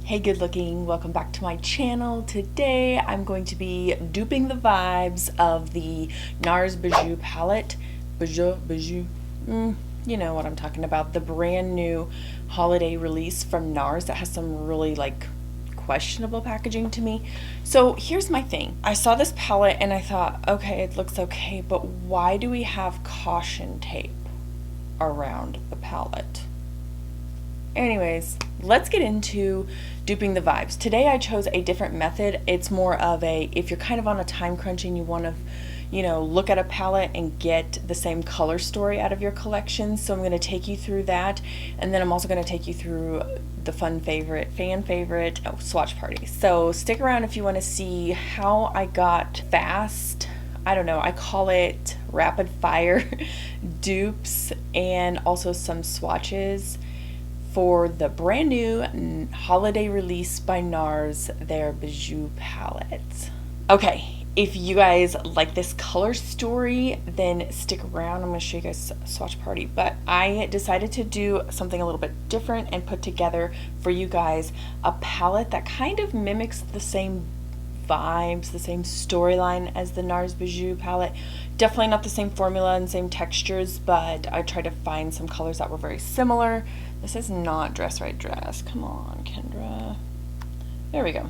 Hey good looking, welcome back to my channel. Today I'm going to be duping the vibes of the NARS Bijoux Palette Bijoux, you know what I'm talking about, the brand new holiday release from NARS that has some really questionable packaging to me. So here's my thing. I saw this palette and I thought, okay, it looks okay, but why do we have caution tape around the palette? Anyways, let's get into duping the vibes. Today I chose a different method. It's more of a, if you're kind of on a time crunch and you want to, look at a palette and get the same color story out of your collection. So I'm going to take you through that. And then I'm also going to take you through the fan favorite, Swatch Party. So stick around if you want to see how I got fast, I don't know, I call it rapid fire dupes and also some swatches for the brand new holiday release by NARS, their Bijoux palette. Okay, if you guys like this color story, then stick around. I'm going to show you guys Swatch Party, but I decided to do something a little bit different and put together for you guys a palette that kind of mimics the same vibes, the same storyline as the NARS Bijoux palette. Definitely not the same formula and same textures, but I tried to find some colors that were very similar. This is not Dress Right Dress. Come on, Kendra. There we go.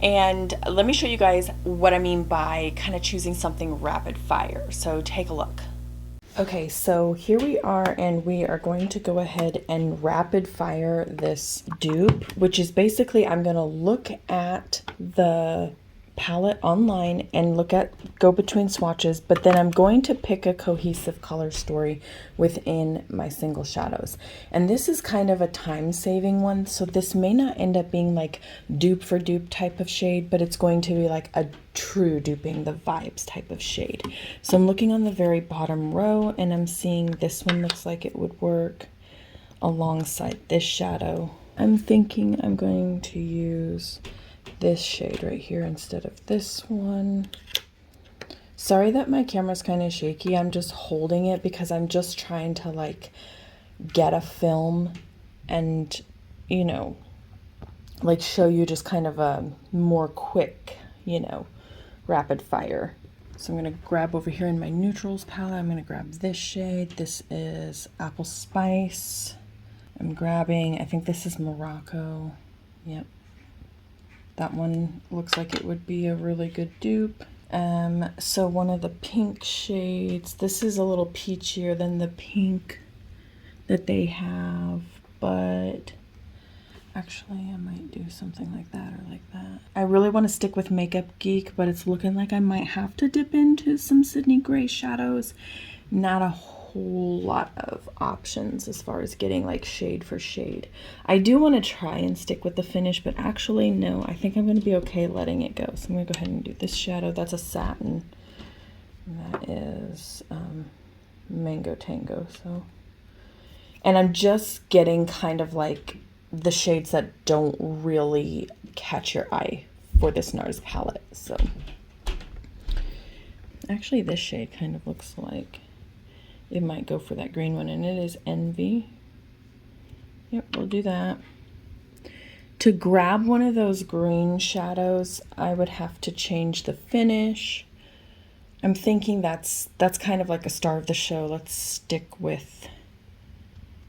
And let me show you guys what I mean by kind of choosing something rapid fire. So take a look. Okay, so here we are, and we are going to go ahead and rapid fire this dupe, which is basically I'm going to look at the palette online and go between swatches, but then I'm going to pick a cohesive color story within my single shadows. And this is kind of a time-saving one, so this may not end up being like dupe for dupe type of shade, but it's going to be like a true duping the vibes type of shade. So I'm looking on the very bottom row and I'm seeing this one looks like it would work alongside this shadow. I'm thinking I'm going to use this shade right here instead of this one. Sorry that my camera's kind of shaky. I'm just holding it because I'm just trying to get a film and show you just kind of a more quick rapid fire. So I'm going to grab over here in my neutrals palette. I'm going to grab this shade. This is Apple Spice. I'm grabbing, I think this is Morocco. Yep. That one looks like it would be a really good dupe. So one of the pink shades, this is a little peachier than the pink that they have, but actually I might do something like that or like that. I really want to stick with Makeup Geek, but it's looking like I might have to dip into some Sydney gray shadows. Not a whole lot of options as far as getting shade for shade. I do want to try and stick with the finish, but actually no, I think I'm going to be okay letting it go. So I'm going to go ahead and do this shadow. That's a satin. That is Mango Tango. So, and I'm just getting kind of the shades that don't really catch your eye for this NARS palette. So actually this shade kind of looks like it might go for that green one, and it is Envy. Yep, we'll do that. To grab one of those green shadows, I would have to change the finish. I'm thinking that's kind of like a star of the show. Let's stick with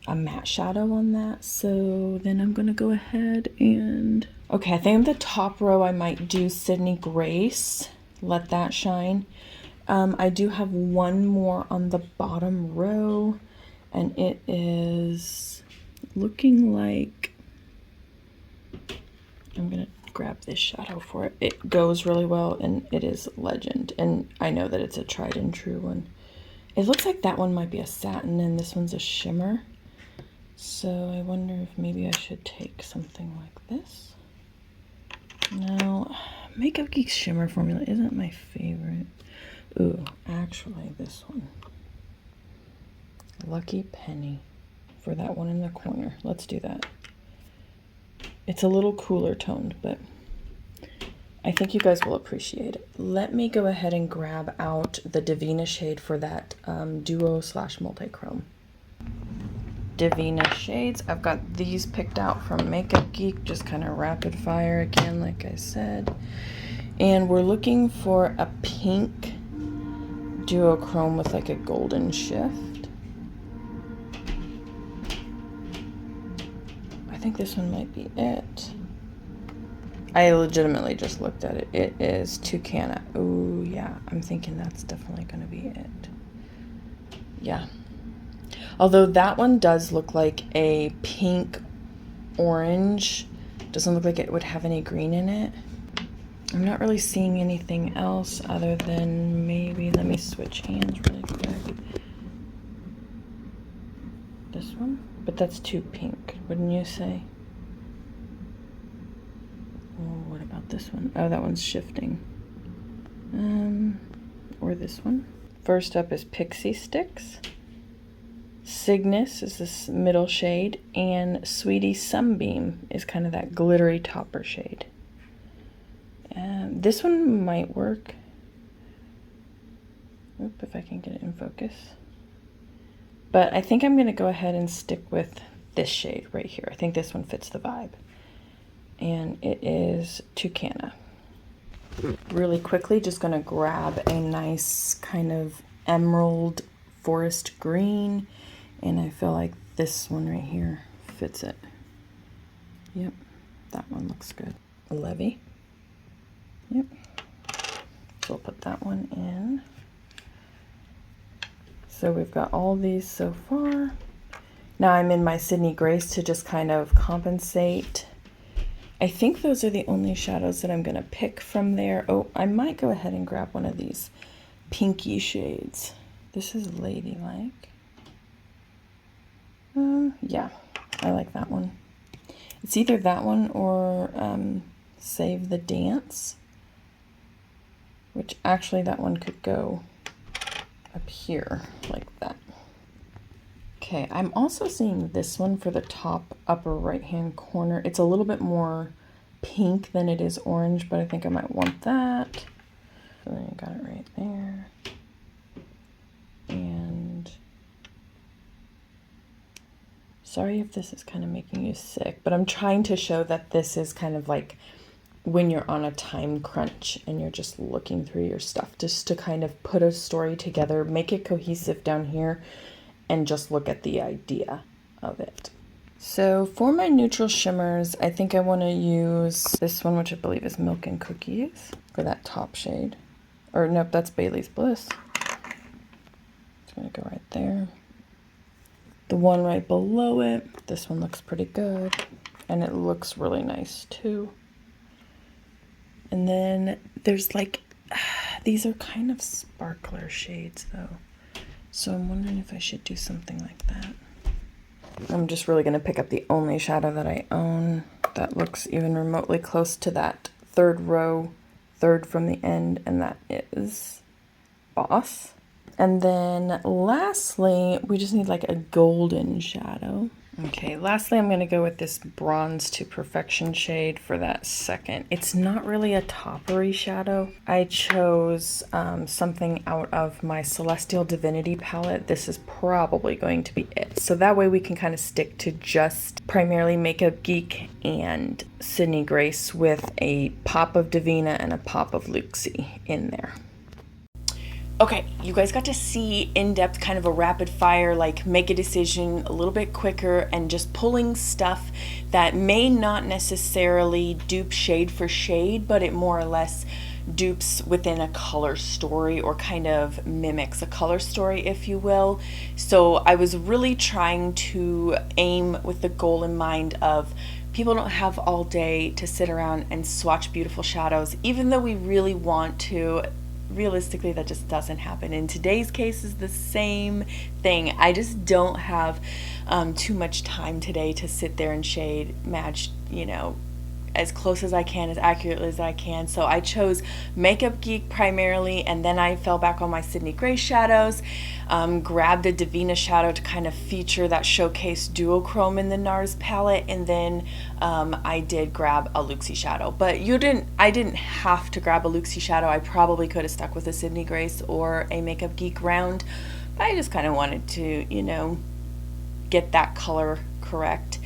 a matte shadow on that. So then I'm gonna go ahead and, okay, I think on the top row I might do Sydney Grace, let that shine. I do have one more on the bottom row, and it is looking like, I'm gonna grab this shadow for it. It goes really well, and it is Legend, and I know that it's a tried and true one. It looks like that one might be a satin, and this one's a shimmer. So I wonder if maybe I should take something like this. No, Makeup Geek's shimmer formula isn't my favorite. Ooh, actually this one. Lucky Penny for that one in the corner. Let's do that. It's a little cooler toned, but I think you guys will appreciate it. Let me go ahead and grab out the Devinah shade for that duo / multichrome. Devinah shades. I've got these picked out from Makeup Geek, just kind of rapid fire again, like I said. And we're looking for a pink duochrome with like a golden shift. I think this one might be it. I legitimately just looked at it. It is Toucana. Oh yeah, I'm thinking that's definitely gonna be it. Yeah. Although that one does look like a pink orange. Doesn't look like it would have any green in it. I'm not really seeing anything else other than maybe, let me switch hands really quick. This one? But that's too pink, wouldn't you say? Oh, what about this one? Oh, that one's shifting. Or this one. First up is Pixie Sticks. Cygnus is this middle shade, and Sweetie Sunbeam is kind of that glittery topper shade. This one might work. Oop, if I can get it in focus. But I think I'm going to go ahead and stick with this shade right here. I think this one fits the vibe. And it is Toucana. Really quickly, just going to grab a nice kind of emerald forest green. And I feel like this one right here fits it. Yep, that one looks good. A levy. Yep. So we'll put that one in. So we've got all these so far. Now I'm in my Sydney Grace to just kind of compensate. I think those are the only shadows that I'm going to pick from there. Oh, I might go ahead and grab one of these pinky shades. This is Ladylike. Yeah, I like that one. It's either that one or Save the Dance, which actually that one could go up here like that. Okay, I'm also seeing this one for the top upper right hand corner. It's a little bit more pink than it is orange, but I think I might want that. So then you got it right there. And sorry if this is kind of making you sick, but I'm trying to show that this is kind of like when you're on a time crunch and you're just looking through your stuff, just to kind of put a story together, make it cohesive down here, and just look at the idea of it. So for my neutral shimmers, I think I want to use this one, which I believe is Milk and Cookies, for that top shade. Or nope, that's Bailey's Bliss. It's going to go right there. The one right below it, this one looks pretty good, and it looks really nice too. And then there's like, these are kind of sparkler shades though. So I'm wondering if I should do something like that. I'm just really going to pick up the only shadow that I own that looks even remotely close to that third row, third from the end, and that is Boss. And then lastly, we just need like a golden shadow. Okay, lastly, I'm going to go with this Bronze to Perfection shade for that second. It's not really a toppery shadow. I chose something out of my Celestial Divinity palette. This is probably going to be it. So that way we can kind of stick to just primarily Makeup Geek and Sydney Grace with a pop of Devinah and a pop of Looxi in there. Okay, you guys got to see in-depth kind of a rapid fire, like make a decision a little bit quicker and just pulling stuff that may not necessarily dupe shade for shade, but it more or less dupes within a color story or kind of mimics a color story, if you will. So I was really trying to aim with the goal in mind of people don't have all day to sit around and swatch beautiful shadows, even though we really want to. Realistically, that just doesn't happen. In today's case is the same thing. I just don't have too much time today to sit there and shade match, you know, as close as I can, as accurately as I can. So I chose Makeup Geek primarily, and then I fell back on my Sydney Grace shadows, grabbed a Devinah shadow to kind of feature that showcase duochrome in the NARS palette, and then I did grab a Looxi shadow. But I didn't have to grab a Looxi shadow. I probably could have stuck with a Sydney Grace or a Makeup Geek round, but I just kind of wanted to, you know, get that color correct,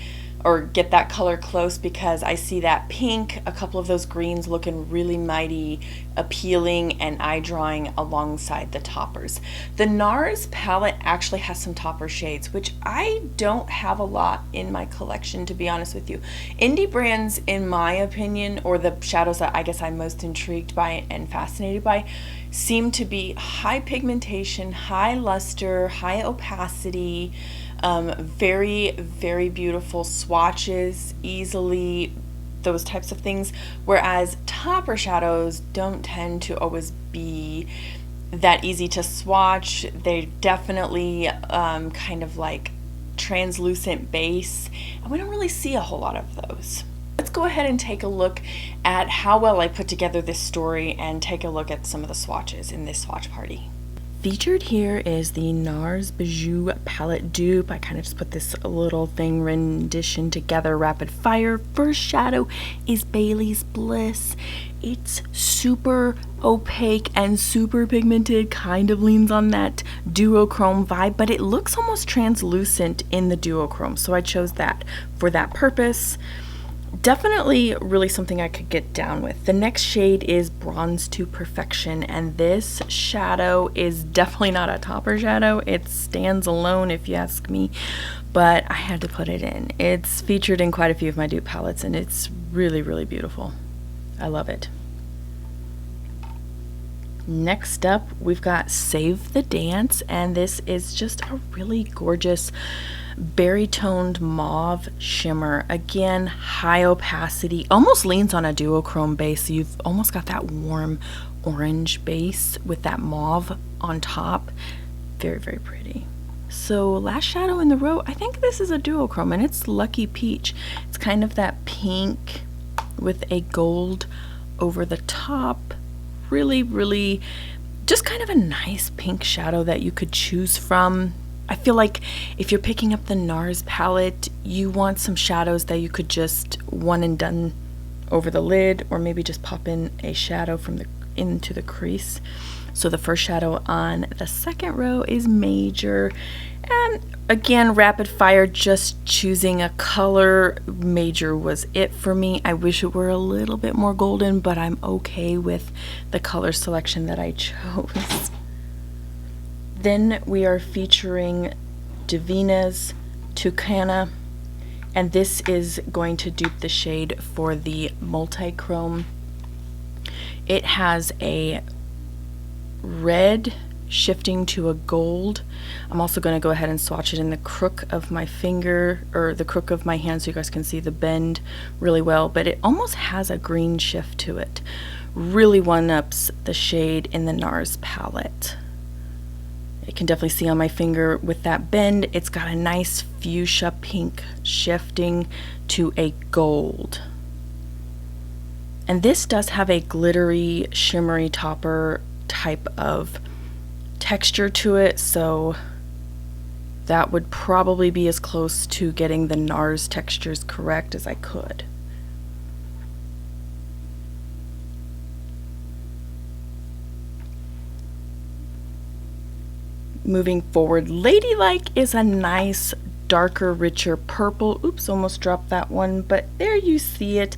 or get that color close, because I see that pink, a couple of those greens looking really mighty appealing and eye drawing alongside the toppers. The NARS palette actually has some topper shades, which I don't have a lot in my collection, to be honest with you. Indie brands, in my opinion, or the shadows that I guess I'm most intrigued by and fascinated by, seem to be high pigmentation, high luster, high opacity, very, very beautiful swatches, easily, those types of things, whereas topper shadows don't tend to always be that easy to swatch. They're definitely kind of like translucent base, and we don't really see a whole lot of those. Let's go ahead and take a look at how well I put together this story and take a look at some of the swatches in this swatch party. Featured here is the NARS Bijoux Palette Dupe. I kind of just put this little thing rendition together, rapid fire. First shadow is Bailey's Bliss. It's super opaque and super pigmented, kind of leans on that duochrome vibe, but it looks almost translucent in the duochrome, so I chose that for that purpose. Definitely really something I could get down with. The next shade is Bronze to Perfection, and this shadow is definitely not a topper shadow. It stands alone if you ask me, but I had to put it in. It's featured in quite a few of my dupe palettes, and it's really, really beautiful. I love it. Next up, we've got Save the Dance, and this is just a really gorgeous berry toned mauve shimmer. Again, high opacity, almost leans on a duochrome base, so you've almost got that warm orange base with that mauve on top. Very, very pretty. So last shadow in the row, I think this is a duochrome, and it's Lucky Peach. It's kind of that pink with a gold over the top. Really, really just kind of a nice pink shadow that you could choose from. I feel like if you're picking up the NARS palette, you want some shadows that you could just one and done over the lid, or maybe just pop in a shadow from into the crease. So the first shadow on the second row is Major, and again, rapid fire, just choosing a color. Major was it for me. I wish it were a little bit more golden, but I'm okay with the color selection that I chose. Then we are featuring Devinah's Tucana, and this is going to dupe the shade for the multichrome. It has a red shifting to a gold. I'm also going to go ahead and swatch it in the crook of my finger, or the crook of my hand, so you guys can see the bend really well, but it almost has a green shift to it. Really one-ups the shade in the NARS palette. You can definitely see on my finger with that bend, it's got a nice fuchsia pink shifting to a gold. And this does have a glittery, shimmery topper type of texture to it, so that would probably be as close to getting the NARS textures correct as I could. Moving forward, Ladylike is a nice darker, richer purple. Oops, almost dropped that one, but there you see it.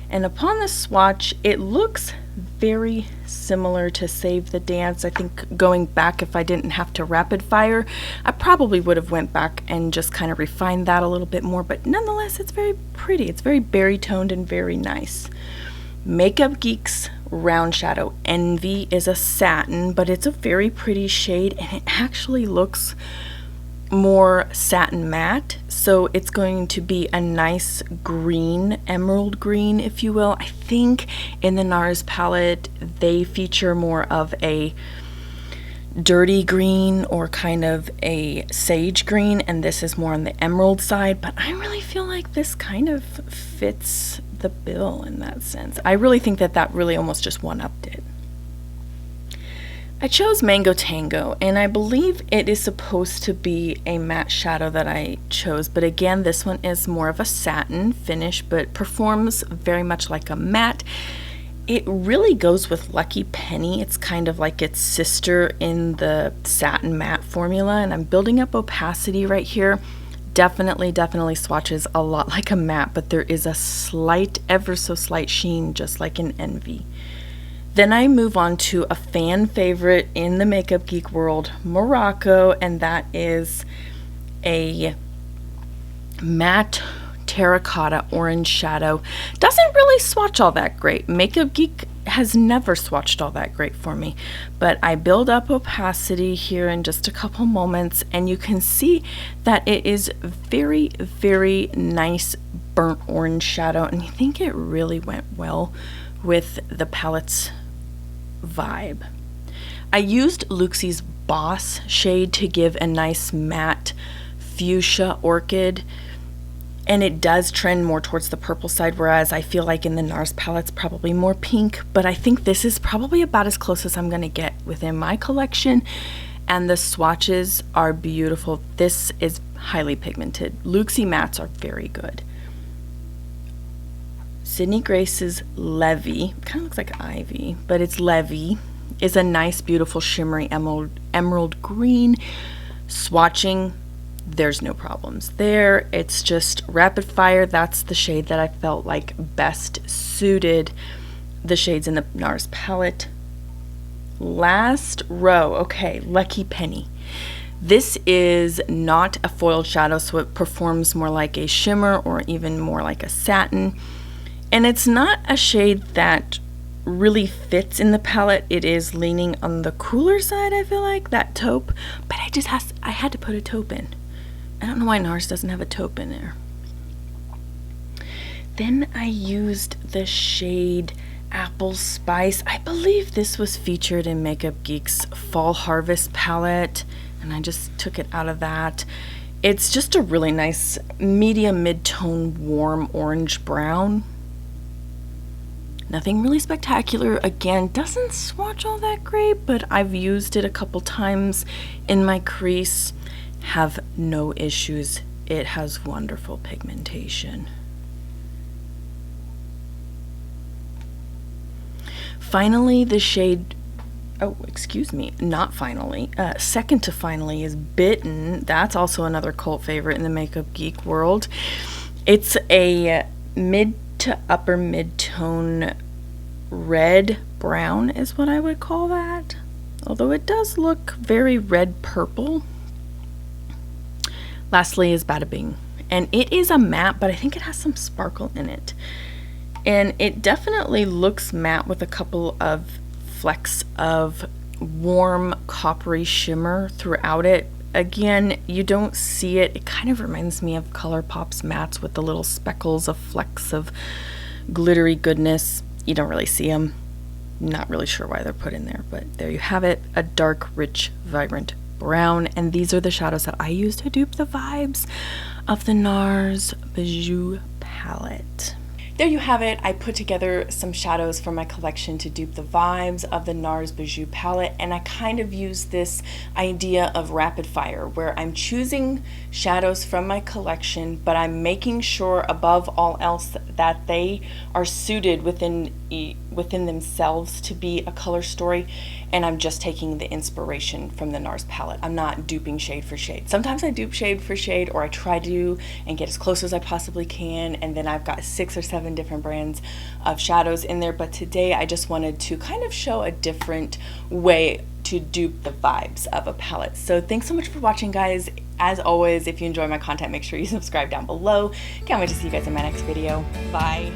And upon the swatch, it looks very similar to Save the Dance. I think going back, if I didn't have to rapid fire, I probably would have went back and just kind of refined that a little bit more, but nonetheless, it's very pretty. It's very berry toned and very nice. Makeup Geek's Round Shadow Envy is a satin, but it's a very pretty shade, and it actually looks more satin matte, so it's going to be a nice green, emerald green, if you will. I think in the NARS palette they feature more of a dirty green or kind of a sage green, and this is more on the emerald side, but I really feel like this kind of fits the bill in that sense. I really think that that really almost just one-upped it. I chose Mango Tango, and I believe it is supposed to be a matte shadow that I chose, but again, this one is more of a satin finish, but performs very much like a matte. It really goes with Lucky Penny. It's kind of like its sister in the satin matte formula, and I'm building up opacity right here. definitely swatches a lot like a matte, but there is a slight, ever so slight sheen, just like in Envy. Then I move on to a fan favorite in the makeup geek world, Morocco, and that is a matte terracotta orange shadow. Doesn't really swatch all that great. Makeup Geek has never swatched all that great for me, but I build up opacity here in just a couple moments, and you can see that it is very nice burnt orange shadow, and I think it really went well with the palette's vibe. I used Looxi's Boss shade to give a nice matte fuchsia orchid, and it does trend more towards the purple side, whereas I feel like in the NARS palette's probably more pink, but I think this is probably about as close as I'm going to get within my collection, and the swatches are beautiful. This is highly pigmented. Looxi mattes are very good. Sydney Grace's Levy, kind of looks like Ivy, but it's Levy, is a nice, beautiful, shimmery emerald green. Swatching, there's no problems there. It's just rapid fire. That's the shade that I felt like best suited the shades in the NARS palette. Last row, okay, Lucky Penny. This is not a foiled shadow, so it performs more like a shimmer or even more like a satin. And it's not a shade that really fits in the palette. It is leaning on the cooler side, I feel like, that taupe, but I had to put a taupe in. I don't know why NARS doesn't have a taupe in there. Then I used the shade Apple Spice. I believe this was featured in Makeup Geek's Fall Harvest palette, and I just took it out of that. It's just a really nice medium mid-tone warm orange brown. Nothing really spectacular. Again, doesn't swatch all that great, but I've used it a couple times in my crease. Have no issues. It has wonderful pigmentation. Finally, the shade, oh, excuse me, not finally, second to finally is Bitten. That's also another cult favorite in the Makeup Geek world. It's a mid to upper mid-tone red brown is what I would call that, although it does look very red purple. Lastly is Bada Bing, and it is a matte, but I think it has some sparkle in it, and it definitely looks matte with a couple of flecks of warm coppery shimmer throughout it. Again, you don't see it. It kind of reminds me of ColourPop's mattes with the little speckles of flecks of glittery goodness. You don't really see them. Not really sure why they're put in there, but there you have it. A dark, rich, vibrant brown, and these are the shadows that I use to dupe the vibes of the NARS Bijoux palette. There you have it. I put together some shadows for my collection to dupe the vibes of the NARS Bijoux palette, and I kind of use this idea of rapid fire where I'm choosing shadows from my collection, but I'm making sure above all else that they are suited within themselves to be a color story, and I'm just taking the inspiration from the NARS palette. I'm not duping shade for shade. Sometimes I dupe shade for shade, or I try to and get as close as I possibly can, and then I've got 6 or 7 different brands of shadows in there, but today I just wanted to kind of show a different way to dupe the vibes of a palette. So thanks so much for watching, guys. As always, if you enjoy my content, make sure you subscribe down below. Can't wait to see you guys in my next video. Bye.